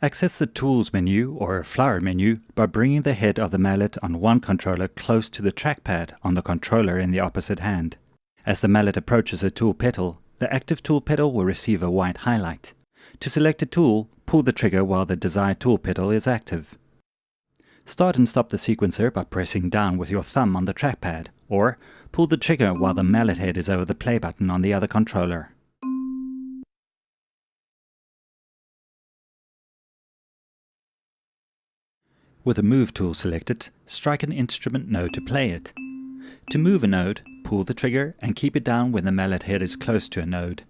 Access the Tools menu or Flower menu by bringing the head of the mallet on one controller close to the trackpad on the controller in the opposite hand. As the mallet approaches a tool petal, the active tool petal will receive a white highlight. To select a tool, pull the trigger while the desired tool petal is active. Start and stop the sequencer by pressing down with your thumb on the trackpad, or pull the trigger while the mallet head is over the play button on the other controller. With the Move tool selected, strike an instrument node to play it. To move a node, pull the trigger and keep it down when the mallet head is close to a node.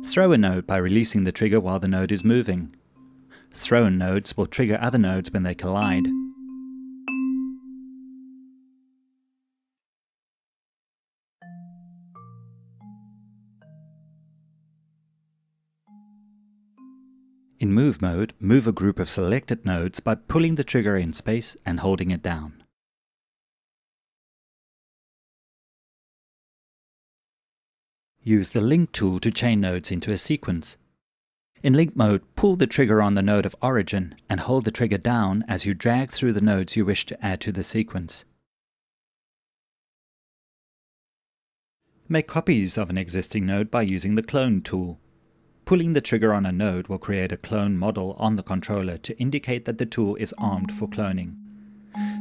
Throw a node by releasing the trigger while the node is moving. Thrown nodes will trigger other nodes when they collide. In Move mode, move a group of selected nodes by pulling the trigger in space and holding it down. Use the Link tool to chain nodes into a sequence. In Link mode, pull the trigger on the node of origin and hold the trigger down as you drag through the nodes you wish to add to the sequence. Make copies of an existing node by using the Clone tool. Pulling the trigger on a node will create a clone model on the controller to indicate that the tool is armed for cloning.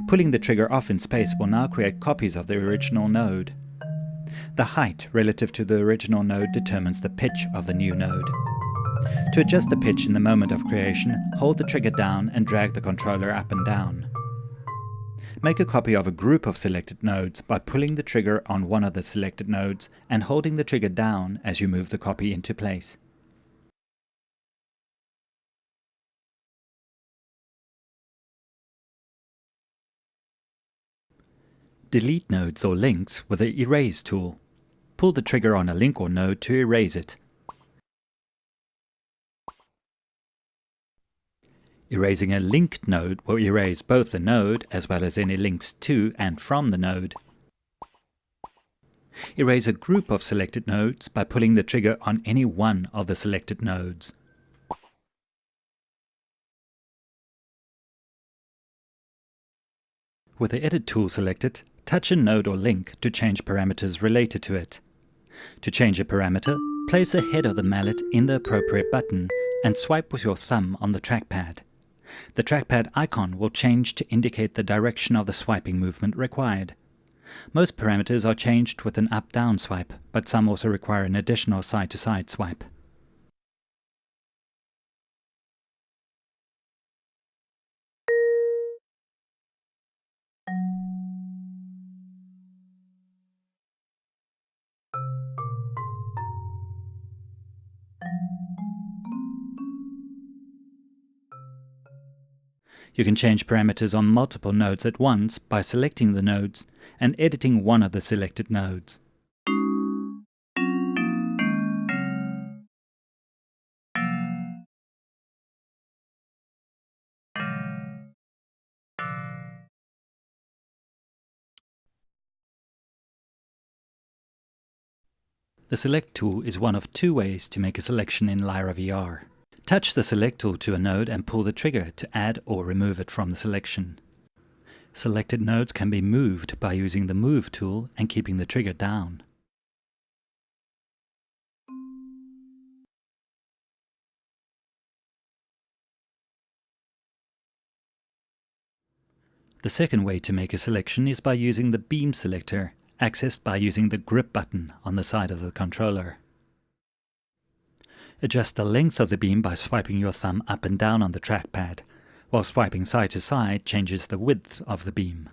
Pulling the trigger off in space will now create copies of the original node. The height relative to the original node determines the pitch of the new node. To adjust the pitch in the moment of creation, hold the trigger down and drag the controller up and down. Make a copy of a group of selected nodes by pulling the trigger on one of the selected nodes and holding the trigger down as you move the copy into place. Delete nodes or links with the Erase tool. Pull the trigger on a link or node to erase it. Erasing a linked node will erase both the node as well as any links to and from the node. Erase a group of selected nodes by pulling the trigger on any one of the selected nodes. With the Edit tool selected, touch a node or link to change parameters related to it. To change a parameter, place the head of the mallet in the appropriate button and swipe with your thumb on the trackpad. The trackpad icon will change to indicate the direction of the swiping movement required. Most parameters are changed with an up-down swipe, but some also require an additional side-to-side swipe. You can change parameters on multiple nodes at once by selecting the nodes and editing one of the selected nodes. The Select tool is one of two ways to make a selection in LyraVR. Touch the Select tool to a node and pull the trigger to add or remove it from the selection. Selected nodes can be moved by using the Move tool and keeping the trigger down. The second way to make a selection is by using the Beam selector, accessed by using the Grip button on the side of the controller. Adjust the length of the beam by swiping your thumb up and down on the trackpad, while swiping side to side changes the width of the beam.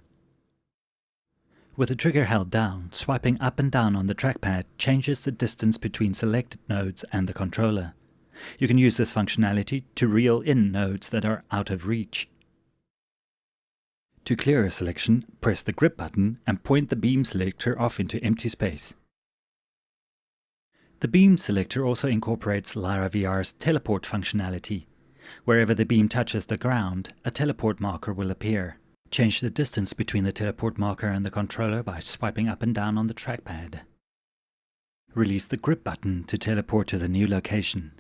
With the trigger held down, swiping up and down on the trackpad changes the distance between selected nodes and the controller. You can use this functionality to reel in nodes that are out of reach. To clear a selection, press the Grip button and point the beam selector off into empty space. The beam selector also incorporates LyraVR's teleport functionality. Wherever the beam touches the ground, a teleport marker will appear. Change the distance between the teleport marker and the controller by swiping up and down on the trackpad. Release the Grip button to teleport to the new location.